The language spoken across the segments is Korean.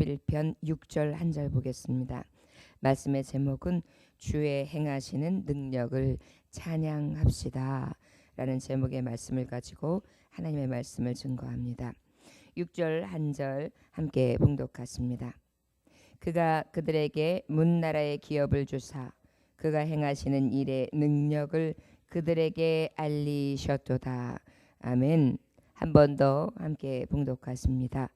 11편 6절 한 절 보겠습니다. 말씀의 제목은 주의 행하시는 능력을 찬양합시다 라는 제목의 말씀을 가지고 하나님의 말씀을 증거합니다. 6절 한 절 함께 봉독하십니다. 그가 그들에게 문나라의 기업을 주사 그가 행하시는 일의 능력을 그들에게 알리셨도다. 아멘. 한 번 더 함께 봉독하십니다.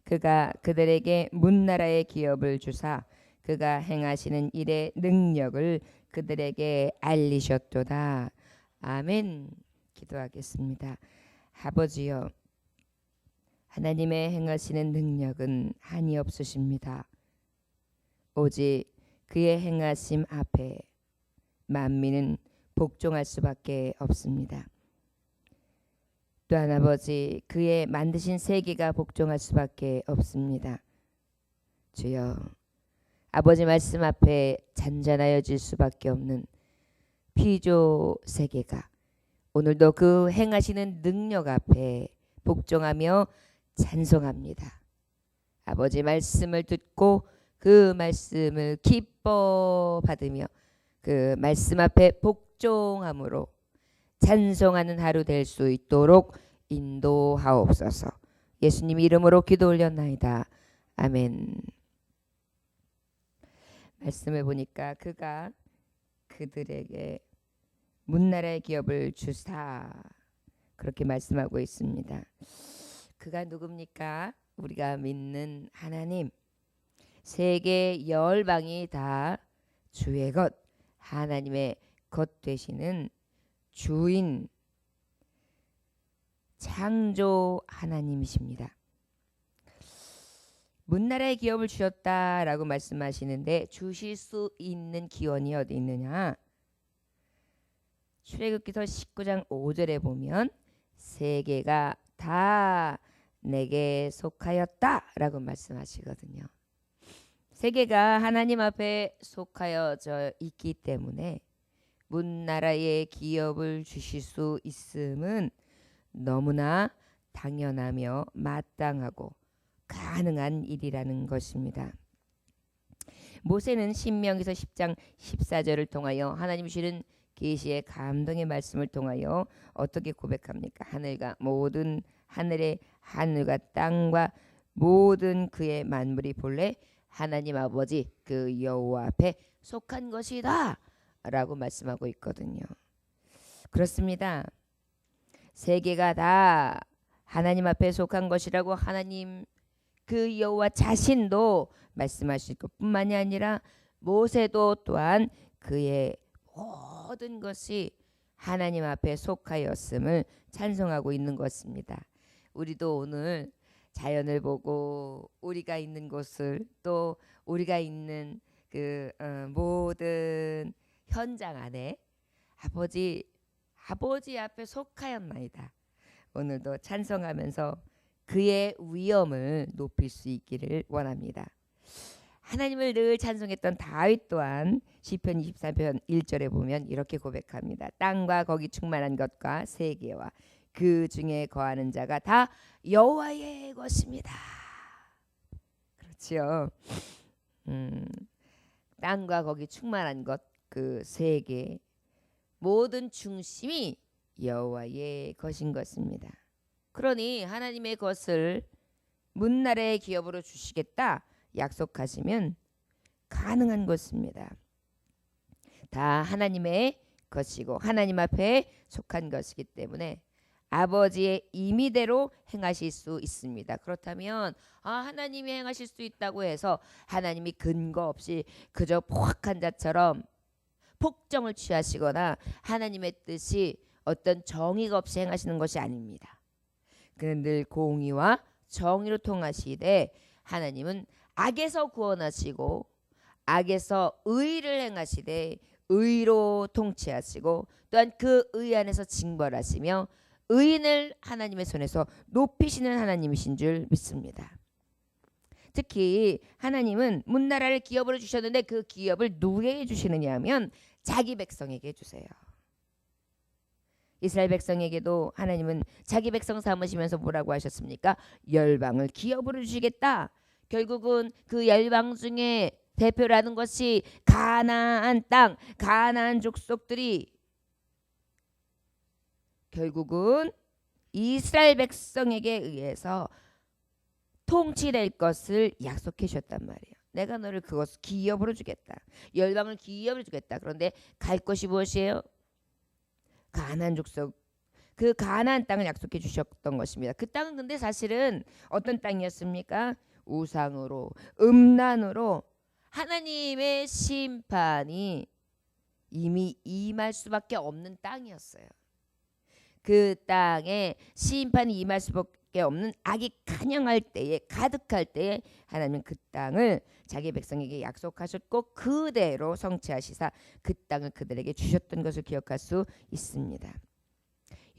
그가 그들에게 문나라의 기업을 주사 그가 행하시는 일의 능력을 그들에게 알리셨도다. 아멘. 기도하겠습니다. 아버지여, 하나님의 행하시는 능력은 한이 없으십니다. 오직 그의 행하심 앞에 만민은 복종할 수밖에 없습니다. 또한 아버지, 그의 만드신 세계가 복종할 수밖에 없습니다. 주여, 아버지 말씀 앞에 잔잔하여질 수밖에 없는 피조 세계가 오늘도 그 행하시는 능력 앞에 복종하며 찬송합니다. 아버지 말씀을 듣고 그 말씀을 기뻐 받으며 그 말씀 앞에 복종함으로 찬송하는 하루 될 수 있도록 인도하옵소서. 예수님 이름으로 기도 올렸나이다. 아멘. 말씀을 보니까 그가 그들에게 문나라의 기업을 주사 그렇게 말씀하고 있습니다. 그가 누굽니까? 우리가 믿는 하나님. 세계 열방이 다 주의 것, 하나님의 것 되시는 주인, 창조 하나님이십니다. 문나라의 기업을 주셨다라고 말씀하시는데 주실 수 있는 기원이 어디 있느냐? 출애굽기서 19장 5절에 보면 세계가 다 내게 속하였다라고 말씀하시거든요. 세계가 하나님 앞에 속하여져 있기 때문에 문나라의 기업을 주실 수 있음은 너무나 당연하며 마땅하고 가능한 일이라는 것입니다. 모세는 신명기서 10장 14절을 통하여 하나님 주시는 계시의 감동의 말씀을 통하여 어떻게 고백합니까? 하늘의 하늘과 땅과 모든 그의 만물이 본래 하나님 아버지 그 여호와 앞에 속한 것이다 라고 말씀하고 있거든요. 그렇습니다. 세계가 다 하나님 앞에 속한 것이라고 하나님 그 여호와 자신도 말씀하실 것뿐만이 아니라 모세도 또한 그의 모든 것이 하나님 앞에 속하였음을 찬송하고 있는 것입니다. 우리도 오늘 자연을 보고 우리가 있는 곳을 또 우리가 있는 그 모든 현장 안에 아버지 앞에 속하였나이다. 오늘도 찬송하면서 그의 위엄을 높일 수 있기를 원합니다. 하나님을 늘 찬송했던 다윗 또한 시편 23편 1절에 보면 이렇게 고백합니다. 땅과 거기 충만한 것과 세계와 그 중에 거하는 자가 다 여호와의 것입니다. 그렇지요. 땅과 거기 충만한 것, 그 세계 모든 중심이 여호와의 것인 것입니다. 그러니 하나님의 것을 문나라의 기업으로 주시겠다 약속하시면 가능한 것입니다. 다 하나님의 것이고 하나님 앞에 속한 것이기 때문에 아버지의 임의대로 행하실 수 있습니다. 그렇다면 하나님이 행하실 수 있다고 해서 하나님이 근거 없이 그저 포악한 자처럼 폭정을 취하시거나 하나님의 뜻이 어떤 정의가 없이 행하시는 것이 아닙니다. 그는 늘 공의와 정의로 통하시되 하나님은 악에서 구원하시고 악에서 의를 행하시되 의로 통치하시고 또한 그 의 안에서 징벌하시며 의인을 하나님의 손에서 높이시는 하나님이신 줄 믿습니다. 특히 하나님은 문나라를 기업으로 주셨는데 그 기업을 누구에게 주시느냐 하면 자기 백성에게 주세요. 이스라엘 백성에게도 하나님은 자기 백성 삼으시면서 뭐라고 하셨습니까? 열방을 기업으로 주시겠다. 결국은 그 열방 중에 대표라는 것이 가나안 땅, 가나안 족속들이 결국은 이스라엘 백성에게 의해서 통치될 것을 약속해 주셨단 말이에요. 내가 너를 그것을 기업으로 주겠다. 열방을 기업으로 주겠다. 그런데 갈 것이 무엇이에요? 가나안 족속, 그 가나안 땅을 약속해 주셨던 것입니다. 그 땅은 근데 사실은 어떤 땅이었습니까? 우상으로, 음란으로 하나님의 심판이 이미 임할 수밖에 없는 땅이었어요. 그 땅에 심판이 임할 수밖에 없는 악이 간영할 때에, 가득할 때에 하나님은 그 땅을 자기 백성에게 약속하셨고 그대로 성취하시사 그 땅을 그들에게 주셨던 것을 기억할 수 있습니다.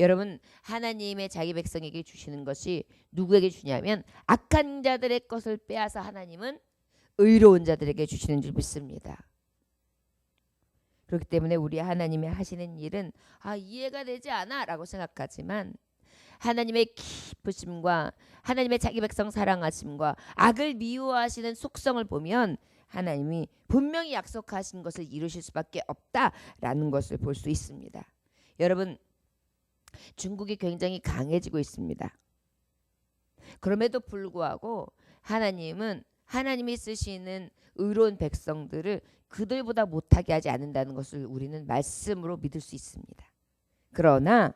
여러분, 하나님의 자기 백성에게 주시는 것이 누구에게 주냐면 악한 자들의 것을 빼앗아 하나님은 의로운 자들에게 주시는 줄 믿습니다. 그렇기 때문에 우리 하나님이 하시는 일은 이해가 되지 않아 라고 생각하지만 하나님의 기쁘심과 하나님의 자기 백성 사랑하심과 악을 미워하시는 속성을 보면 하나님이 분명히 약속하신 것을 이루실 수밖에 없다라는 것을 볼 수 있습니다. 여러분, 중국이 굉장히 강해지고 있습니다. 그럼에도 불구하고 하나님은 하나님이 쓰시는 의로운 백성들을 그들보다 못하게 하지 않는다는 것을 우리는 말씀으로 믿을 수 있습니다. 그러나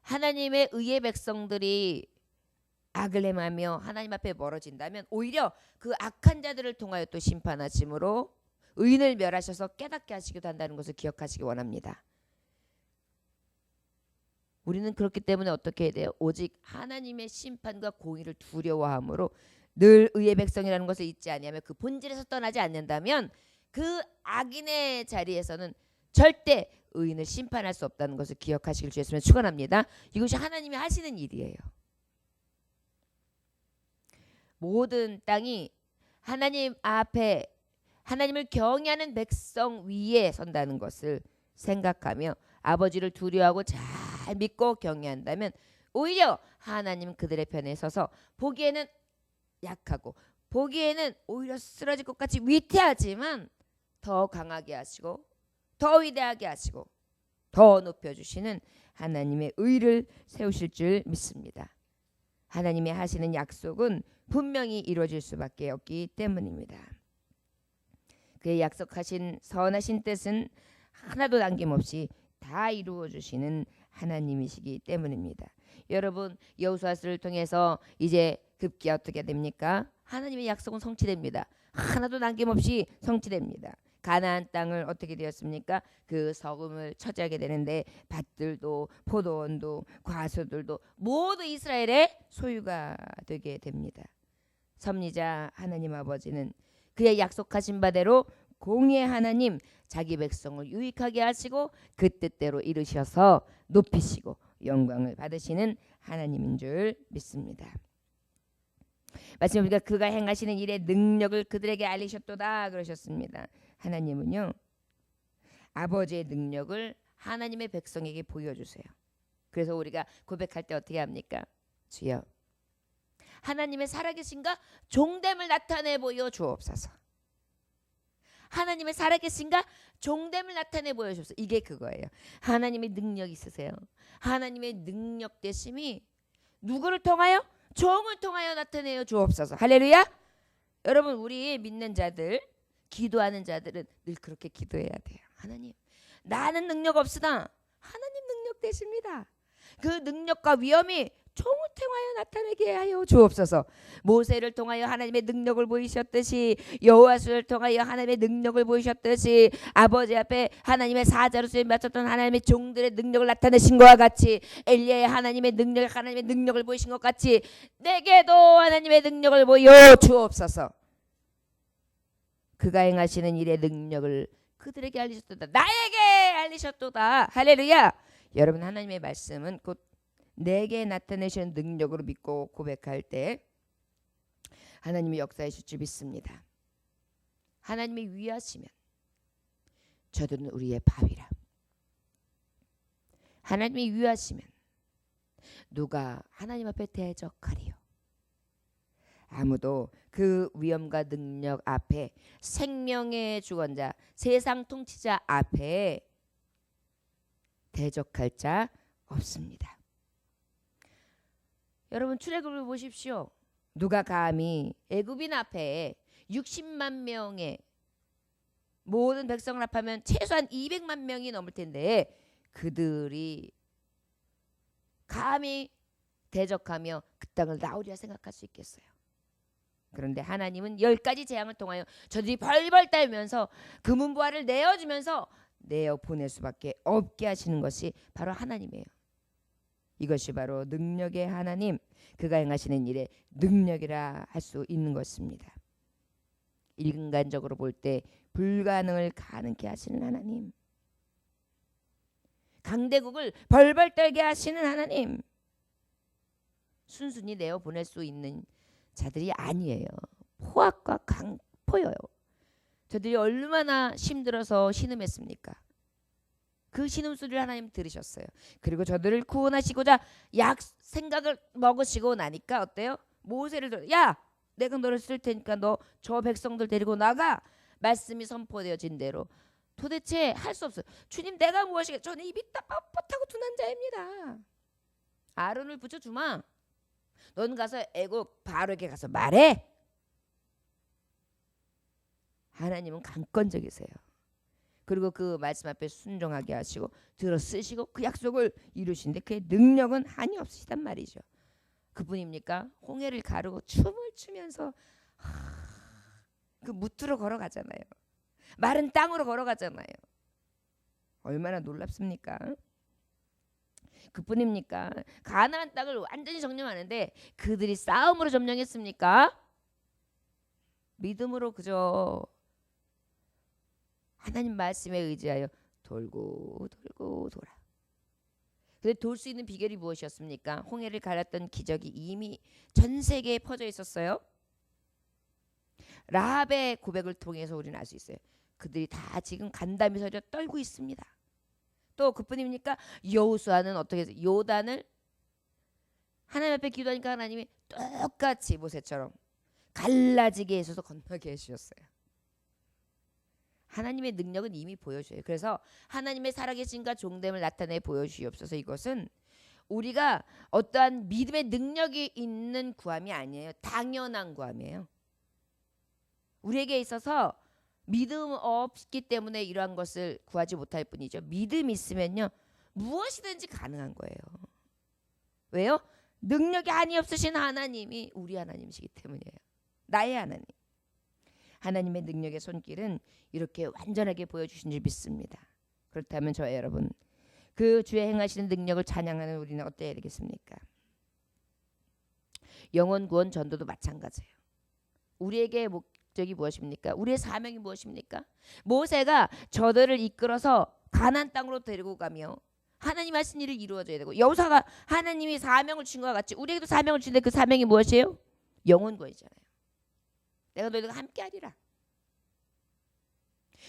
하나님의 의의 백성들이 악을 행하며 하나님 앞에 멀어진다면 오히려 그 악한 자들을 통하여 또 심판하심으로 의인을 멸하셔서 깨닫게 하시기도 한다는 것을 기억하시기 원합니다. 우리는 그렇기 때문에 어떻게 해야 돼요? 오직 하나님의 심판과 공의를 두려워함으로 늘 의의 백성이라는 것을 잊지 아니하며 그 본질에서 떠나지 않는다면 그 악인의 자리에서는 절대 의인을 심판할 수 없다는 것을 기억하시길 주 예수님은 축원합니다. 이것이 하나님이 하시는 일이에요. 모든 땅이 하나님 앞에 하나님을 경외하는 백성 위에 선다는 것을 생각하며 아버지를 두려워하고 잘 믿고 경외한다면 오히려 하나님 그들의 편에 서서 보기에는 약하고 보기에는 오히려 쓰러질 것 같이 위태하지만 더 강하게 하시고 더 위대하게 하시고 더 높여주시는 하나님의 의를 세우실 줄 믿습니다. 하나님의 하시는 약속은 분명히 이루어질 수밖에 없기 때문입니다. 그의 약속하신 선하신 뜻은 하나도 남김없이 다 이루어 주시는 하나님이시기 때문입니다. 여러분, 여호수아서를 통해서 이제 급기 어떻게 됩니까? 하나님의 약속은 성취됩니다. 하나도 남김없이 성취됩니다. 가나안 땅을 어떻게 되었습니까? 그 서금을 차지하게 되는데 밭들도 포도원도 과수들도 모두 이스라엘의 소유가 되게 됩니다. 섭리자 하나님 아버지는 그의 약속하신 바대로 공의의 하나님 자기 백성을 유익하게 하시고 그 뜻대로 이루셔서 높이시고 영광을 받으시는 하나님인 줄 믿습니다. 말씀에 보니까 그가 행하시는 일의 능력을 그들에게 알리셨도다 그러셨습니다. 하나님은요, 아버지의 능력을 하나님의 백성에게 보여주세요. 그래서 우리가 고백할 때 어떻게 합니까? 주여, 하나님의 살아계신가 종됨을 나타내 보여 주옵소서. 하나님의 살아계신가 종됨을 나타내 보여주옵소서. 이게 그거예요. 하나님의 능력 있으세요. 하나님의 능력 되심이 누구를 통하여? 종을 통하여 나타내어 주옵소서. 할렐루야. 여러분, 우리 믿는 자들, 기도하는 자들은 늘 그렇게 기도해야 돼요. 하나님, 나는 능력 없으나 하나님 능력 되십니다. 그 능력과 위엄이 종을 통하여 나타내게 하여 주옵소서. 모세를 통하여 하나님의 능력을 보이셨듯이, 여호와수를 통하여 하나님의 능력을 보이셨듯이, 아버지 앞에 하나님의 사자로 쓰임 받쳤던 하나님의 종들의 능력을 나타내신 것과 같이, 엘리야의 하나님의 능력을 보이신 것 같이 내게도 하나님의 능력을 보여 주옵소서. 그가 행하시는 일의 능력을 그들에게 알리셨도다. 나에게 알리셨도다. 할렐루야. 여러분, 하나님의 말씀은 곧 내게 나타내시는 능력으로 믿고 고백할 때 하나님이 역사하실 줄 믿습니다. 하나님이 위하시면 저들은 우리의 바위라. 하나님이 위하시면 누가 하나님 앞에 대적하리요? 아무도 그 위엄과 능력 앞에, 생명의 주권자, 세상 통치자 앞에 대적할 자 없습니다. 여러분 출애굽을 보십시오. 누가 감히 애굽인 앞에 60만 명의 모든 백성을 합하면 최소한 200만 명이 넘을 텐데 그들이 감히 대적하며 그 땅을 나오리라 생각할 수 있겠어요? 그런데 하나님은 10가지 재앙을 통하여 저들이 벌벌 떨면서 금은보화를 내어주면서 내어 보낼 수밖에 없게 하시는 것이 바로 하나님이에요. 이것이 바로 능력의 하나님, 그가 행하시는 일의 능력이라 할 수 있는 것입니다. 인간적으로 볼 때 불가능을 가능케 하시는 하나님, 강대국을 벌벌 떨게 하시는 하나님, 순순히 내어 보낼 수 있는 자들이 아니에요. 포악과 강포여요. 저들이 얼마나 힘들어서 신음했습니까? 그 신음소리를 하나님 들으셨어요. 그리고 저들을 구원하시고자 약 생각을 먹으시고 나니까 어때요? 모세를 들어, 야 내가 너를 쓸 테니까 너 저 백성들 데리고 나가. 말씀이 선포되어진 대로 도대체 할 수 없어요. 주님 내가 무엇이겠, 저는 입이 뻣뻣하고 둔한 자입니다. 아론을 붙여주마. 넌 가서 애굽 바로에게 가서 말해. 하나님은 강권적이세요. 그리고 그 말씀 앞에 순종하게 하시고 들어 쓰시고 그 약속을 이루시는데 그의 능력은 한이 없으시단 말이죠. 그뿐입니까? 홍해를 가르고 춤을 추면서 그 무트로 걸어가잖아요. 마른 땅으로 걸어가잖아요. 얼마나 놀랍습니까? 그뿐입니까? 가나안 땅을 완전히 점령하는데 그들이 싸움으로 점령했습니까? 믿음으로 그저 하나님 말씀에 의지하여 돌고 돌고 돌아. 근데 돌 수 있는 비결이 무엇이었습니까? 홍해를 갈았던 기적이 이미 전 세계에 퍼져 있었어요. 라합의 고백을 통해서 우리는 알 수 있어요. 그들이 다 지금 간담이 서려 떨고 있습니다. 또 그뿐입니까? 여호수아는 어떻게 해서 요단을 하나님 앞에 기도하니까 하나님이 똑같이 모세처럼 갈라지게 해서 건너게 해주셨어요. 하나님의 능력은 이미 보여줘요. 그래서 하나님의 살아계신과 종됨을 나타내 보여주시옵소서. 이것은 우리가 어떠한 믿음의 능력이 있는 구함이 아니에요. 당연한 구함이에요. 우리에게 있어서 믿음 없기 때문에 이러한 것을 구하지 못할 뿐이죠. 믿음 있으면요 무엇이든지 가능한 거예요. 왜요? 능력이 한이 없으신 하나님이 우리 하나님이시기 때문이에요. 나의 하나님. 하나님의 능력의 손길은 이렇게 완전하게 보여주신 줄 믿습니다. 그렇다면 저와 여러분 그 주의 행하시는 능력을 찬양하는 우리는 어때야 되겠습니까? 영혼 구원 전도도 마찬가지예요. 우리에게 목적이 무엇입니까? 우리의 사명이 무엇입니까? 모세가 저들을 이끌어서 가나안 땅으로 데리고 가며 하나님 하신 일을 이루어줘야 되고, 여호수아가 하나님이 사명을 준 것과 같이 우리에게도 사명을 주는데 그 사명이 무엇이에요? 영혼 구원이잖아요. 내가 너희들과 함께하리라.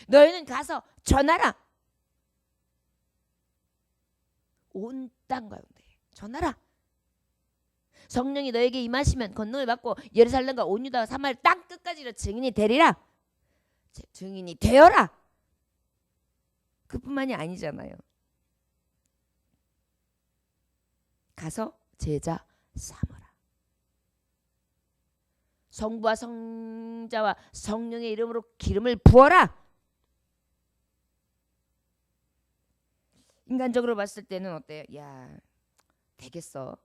너희는 가서 전하라. 온 땅 가운데 전하라. 성령이 너에게 임하시면 권능을 받고 예루살렘과 온 유다와 사마리아 땅 끝까지 증인이 되리라. 증인이 되어라. 그뿐만이 아니잖아요. 가서 제자 삼으라. 성부와 성자와 성령의 이름으로 기름을 부어라. 인간적으로 봤을 때는 어때요? 야, 되겠어.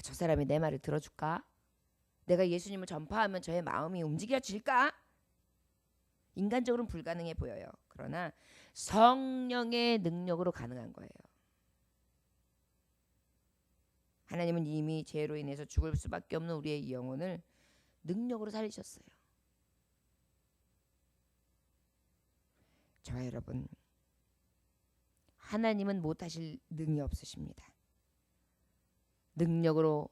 저 사람이 내 말을 들어줄까? 내가 예수님을 전파하면 저의 마음이 움직여질까? 인간적으로는 불가능해 보여요. 그러나 성령의 능력으로 가능한 거예요. 하나님은 이미 죄로 인해서 죽을 수밖에 없는 우리의 영혼을 능력으로 살리셨어요. 저와 여러분, 하나님은 못하실 능이 없으십니다. 능력으로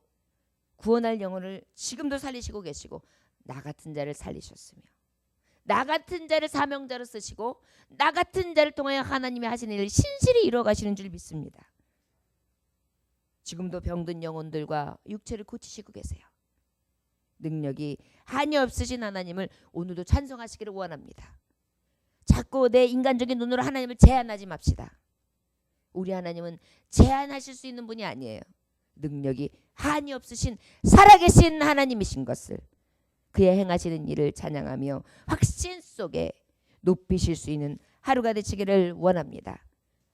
구원할 영혼을 지금도 살리시고 계시고 나 같은 자를 살리셨으며 나 같은 자를 사명자로 쓰시고 나 같은 자를 통하여 하나님이 하시는 일을 신실히 이루어가시는 줄 믿습니다. 지금도 병든 영혼들과 육체를 고치시고 계세요. 능력이 한이 없으신 하나님을 오늘도 찬송하시기를 원합니다. 자꾸 내 인간적인 눈으로 하나님을 제한하지 맙시다. 우리 하나님은 제한하실 수 있는 분이 아니에요. 능력이 한이 없으신 살아계신 하나님이신 것을, 그의 행하시는 일을 찬양하며 확신 속에 높이실 수 있는 하루가 되시기를 원합니다.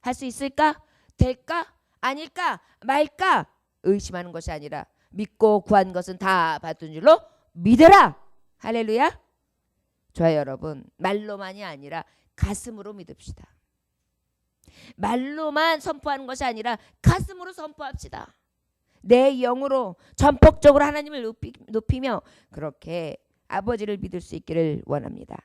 할 수 있을까? 될까? 아닐까? 말까? 의심하는 것이 아니라 믿고 구한 것은 다 받은 줄로 믿으라. 할렐루야. 좋아요, 여러분. 말로만이 아니라 가슴으로 믿읍시다. 말로만 선포하는 것이 아니라 가슴으로 선포합시다. 내 영으로 전폭적으로 하나님을 높이며 그렇게 아버지를 믿을 수 있기를 원합니다.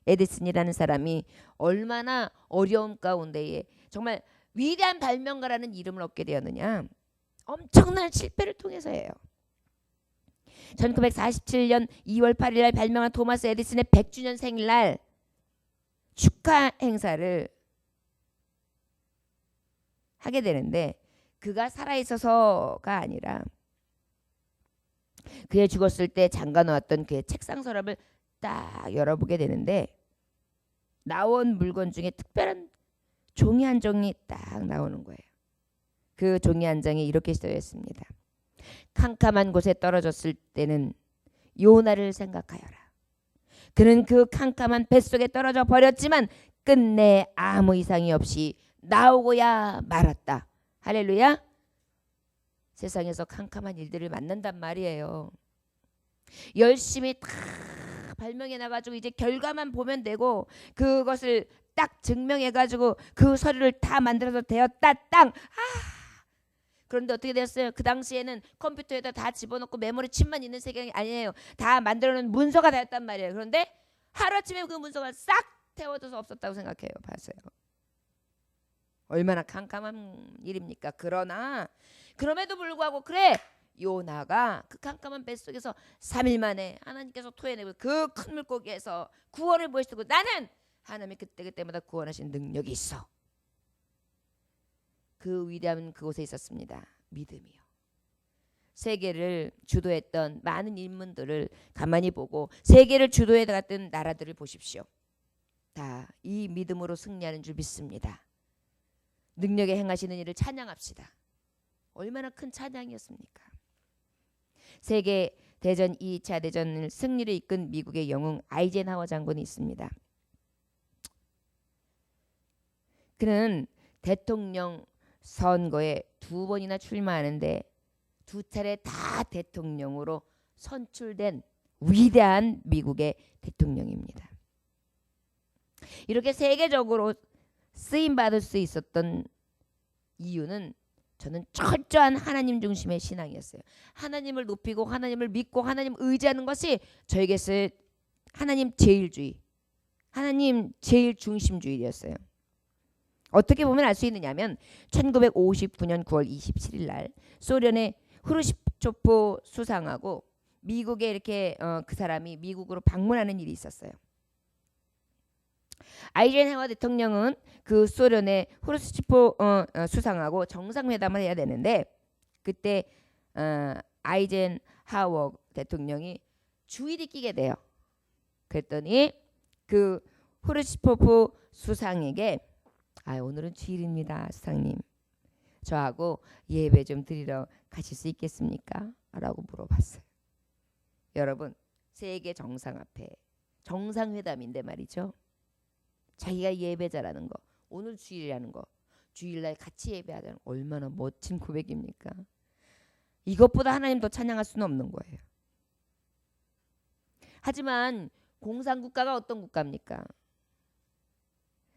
에디슨이라는 사람이 얼마나 어려움 가운데에 정말 위대한 발명가라는 이름을 얻게 되었느냐. 엄청난 실패를 통해서예요. 1947년 2월 8일 날 발명한 토마스 에디슨의 100주년 생일날 축하 행사를 하게 되는데, 그가 살아있어서가 아니라 그의 죽었을 때 잠가놓았던 그의 책상 서랍을 딱 열어보게 되는데, 나온 물건 중에 특별한 종이 한 장이 딱 나오는 거예요. 그 종이 한 장에 이렇게 쓰여 있습니다. 캄캄한 곳에 떨어졌을 때는 요나를 생각하여라. 그는 그 캄캄한 뱃속에 떨어져 버렸지만 끝내 아무 이상이 없이 나오고야 말았다. 할렐루야. 세상에서 캄캄한 일들을 만난단 말이에요. 열심히 다 발명해 나가지고 이제 결과만 보면 되고, 그것을 딱 증명해 가지고 그 서류를 다 만들어서 되었다 땅. 그런데 어떻게 됐어요? 그 당시에는 컴퓨터에다 다 집어넣고 메모리 칩만 있는 세상이 아니에요. 다 만들어놓은 문서가 되었단 말이에요. 그런데 하루아침에 그 문서가 싹 태워져서 없었다고 생각해요. 봤어요. 얼마나 캄캄한 일입니까? 그러나 그럼에도 불구하고 그래, 요나가 그 캄캄한 뱃속에서 3일 만에 하나님께서 토해내고 그 큰 물고기에서 구원을 보이시고, 나는 하나님이 그때마다 구원하신 능력이 있어. 그 위대한 그곳에 있었습니다. 믿음이요. 세계를 주도했던 많은 인물들을 가만히 보고 세계를 주도해 갔던 나라들을 보십시오. 다 이 믿음으로 승리하는 줄 믿습니다. 능력에 행하시는 일을 찬양합시다. 얼마나 큰 찬양이었습니까? 세계 대전 2차 대전을 승리를 이끈 미국의 영웅 아이젠하워 장군이 있습니다. 그는 대통령 선거에 2번이나 출마하는데 2차례 다 대통령으로 선출된 위대한 미국의 대통령입니다. 이렇게 세계적으로 쓰임받을 수 있었던 이유는 저는 철저한 하나님 중심의 신앙이었어요. 하나님을 높이고 하나님을 믿고 하나님 의지하는 것이 저에게서의 하나님 제일주의, 하나님 제일 중심주의였어요. 어떻게 보면 알 수 있느냐면 1959년 9월 27일 날 소련의 후르시초프 수상하고 미국에 이렇게 그 사람이 미국으로 방문하는 일이 있었어요. 아이젠하워 대통령은 그 소련의 후르시초프 수상하고 정상회담을 해야 되는데, 그때 아이젠하워 대통령이 주일이 끼게 돼요. 그랬더니 그 후르시초프 수상에게 오늘은 주일입니다. 수상님, 저하고 예배 좀 드리러 가실 수 있겠습니까? 라고 물어봤어요. 여러분, 세계 정상 앞에 정상회담인데 말이죠. 자기가 예배자라는 거, 오늘 주일이라는 거, 주일날 같이 예배하자는 얼마나 멋진 고백입니까? 이것보다 하나님 더 찬양할 수는 없는 거예요. 하지만 공산국가가 어떤 국가입니까?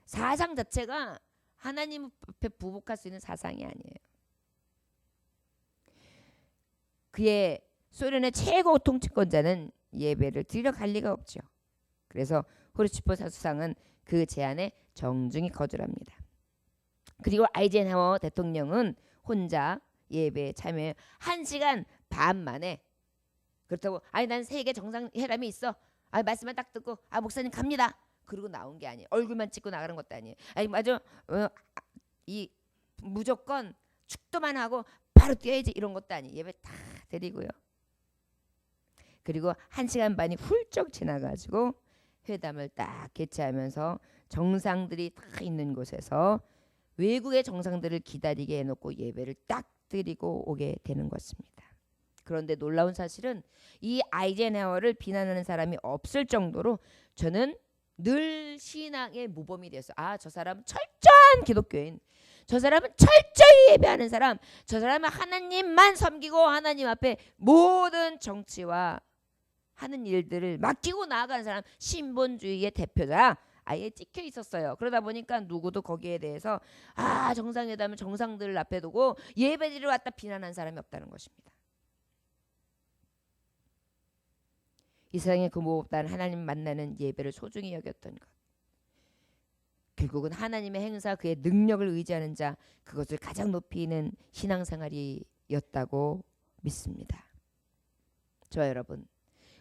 사상 자체가 하나님 앞에 부복할 수 있는 사상이 아니에요. 그의 소련의 최고 통치권자는 예배를 드리러 갈 리가 없죠. 그래서 후르시초프 수상은 그 제안에 정중히 거절합니다. 그리고 아이젠하워 대통령은 혼자 예배에 참여해 1시간 반 만에, 그렇다고 난 세계 정상회담이 있어, 말씀만 딱 듣고 목사님 갑니다, 그리고 나온 게 아니에요. 얼굴만 찍고 나가는 것도 아니에요. 맞아, 이 무조건 축도만 하고 바로 뛰어야지 이런 것도 아니에요. 예배 다 드리고요. 그리고 1시간 반이 훌쩍 지나가지고 회담을 딱 개최하면서 정상들이 다 있는 곳에서 외국의 정상들을 기다리게 해놓고 예배를 딱 드리고 오게 되는 것입니다. 그런데 놀라운 사실은 이 아이젠하워를 비난하는 사람이 없을 정도로 저는 늘 신앙의 모범이 되었어요. 아, 저 사람은 철저한 기독교인, 저 사람은 철저히 예배하는 사람, 저 사람은 하나님만 섬기고 하나님 앞에 모든 정치와 하는 일들을 맡기고 나아가는 사람, 신본주의의 대표자 아예 찍혀 있었어요. 그러다 보니까 누구도 거기에 대해서 정상회담은 정상들을 앞에 두고 예배드리러 왔다 비난한 사람이 없다는 것입니다. 이 세상에 그 무엇보다는 하나님 만나는 예배를 소중히 여겼던 것, 결국은 하나님의 행사, 그의 능력을 의지하는 자, 그것을 가장 높이는 신앙생활이었다고 믿습니다. 저와 여러분,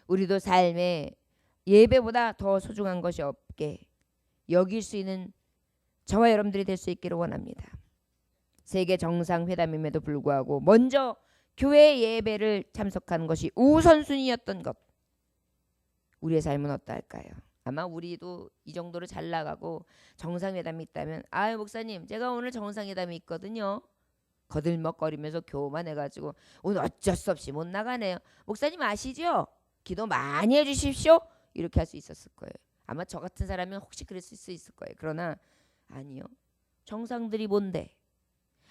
우리도 삶에 예배보다 더 소중한 것이 없게 여길 수 있는 저와 여러분들이 될 수 있기를 원합니다. 세계 정상회담임에도 불구하고 먼저 교회 예배를 참석하는 것이 우선순위였던 것, 우리의 삶은 어떨까요? 아마 우리도 이 정도로 잘 나가고 정상회담이 있다면, 아유 목사님 제가 오늘 정상회담이 있거든요, 거들먹거리면서 교만해가지고 오늘 어쩔 수 없이 못 나가네요. 목사님 아시죠? 기도 많이 해주십시오. 이렇게 할 수 있었을 거예요. 아마 저 같은 사람은 혹시 그랬을 수 있을 거예요. 그러나 아니요. 정상들이 뭔데?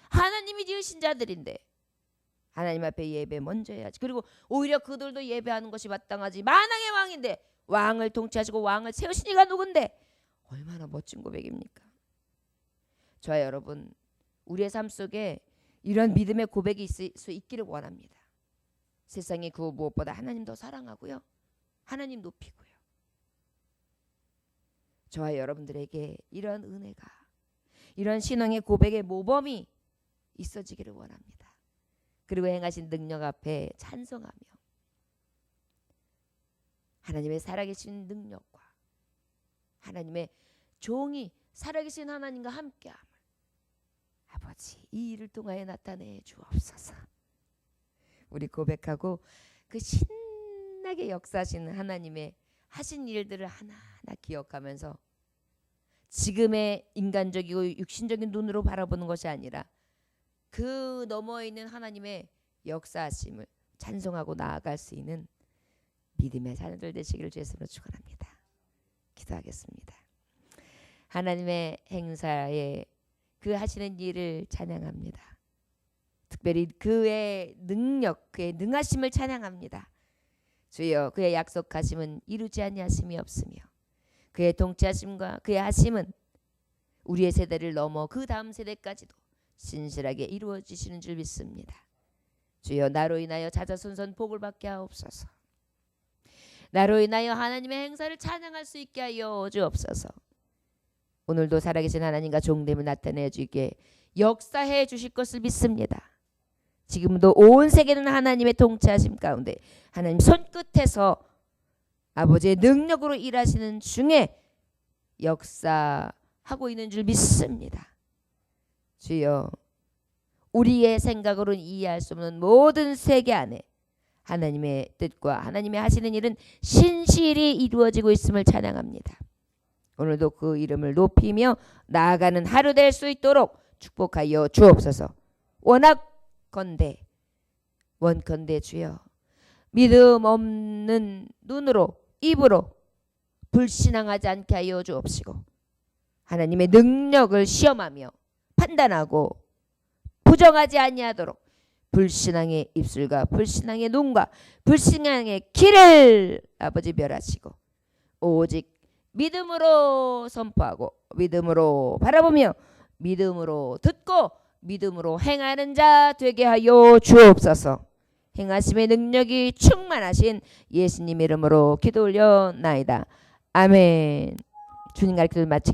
하나님이 지으신 자들인데 하나님 앞에 예배 먼저 해야지. 그리고 오히려 그들도 예배하는 것이 마땅하지. 만왕의 왕인데 왕을 통치하시고 왕을 세우신 이가 누군데? 얼마나 멋진 고백입니까? 저와 여러분, 우리의 삶 속에 이런 믿음의 고백이 있을 수 있기를 원합니다. 세상이 그 무엇보다 하나님 더 사랑하고요, 하나님 높이고요. 저와 여러분들에게 이런 은혜가, 이런 신앙의 고백의 모범이 있어지기를 원합니다. 그리고 행하신 능력 앞에 찬송하며 하나님의 살아계신 능력과 하나님의 종이 살아계신 하나님과 함께함을 아버지 이 일을 통하여 나타내 주옵소서. 우리 고백하고 그 신나게 역사하시는 하나님의 하신 일들을 하나하나 기억하면서 지금의 인간적이고 육신적인 눈으로 바라보는 것이 아니라 그 너머에 있는 하나님의 역사하심을 찬송하고 나아갈 수 있는 믿음의 자녀들 되시기를 주의 이름으로 축원합니다. 기도하겠습니다. 하나님의 행사에 그 하시는 일을 찬양합니다. 특별히 그의 능력, 그의 능하심을 찬양합니다. 주여, 그의 약속하심은 이루지 아니하심이 없으며 그의 통치하심과 그의 하심은 우리의 세대를 넘어 그 다음 세대까지도 신실하게 이루어지시는 줄 믿습니다. 주여, 나로 인하여 자자손손 복을 받게 하옵소서. 나로 인하여 하나님의 행사를 찬양할 수 있게 하여 주옵소서. 오늘도 살아계신 하나님과 종됨을 나타내 주기에 역사해 주실 것을 믿습니다. 지금도 온 세계는 하나님의 통치하심 가운데 하나님 손끝에서 아버지의 능력으로 일하시는 중에 역사하고 있는 줄 믿습니다. 주여, 우리의 생각으로는 이해할 수 없는 모든 세계 안에 하나님의 뜻과 하나님의 하시는 일은 신실히 이루어지고 있음을 찬양합니다. 오늘도 그 이름을 높이며 나아가는 하루 될 수 있도록 축복하여 주옵소서. 원컨대 주여, 믿음 없는 눈으로 입으로 불신앙하지 않게 하여 주옵시고 하나님의 능력을 시험하며 판단하고 부정하지 아니하도록 불신앙의 입술과 불신앙의 눈과 불신앙의 귀를 아버지 멸하시고 오직 믿음으로 선포하고 믿음으로 바라보며 믿음으로 듣고 믿음으로 행하는 자 되게 하여 주옵소서. 행하심의 능력이 충만하신 예수님 이름으로 기도 올려나이다. 아멘. 주님 가르쳐 마치겠습니다.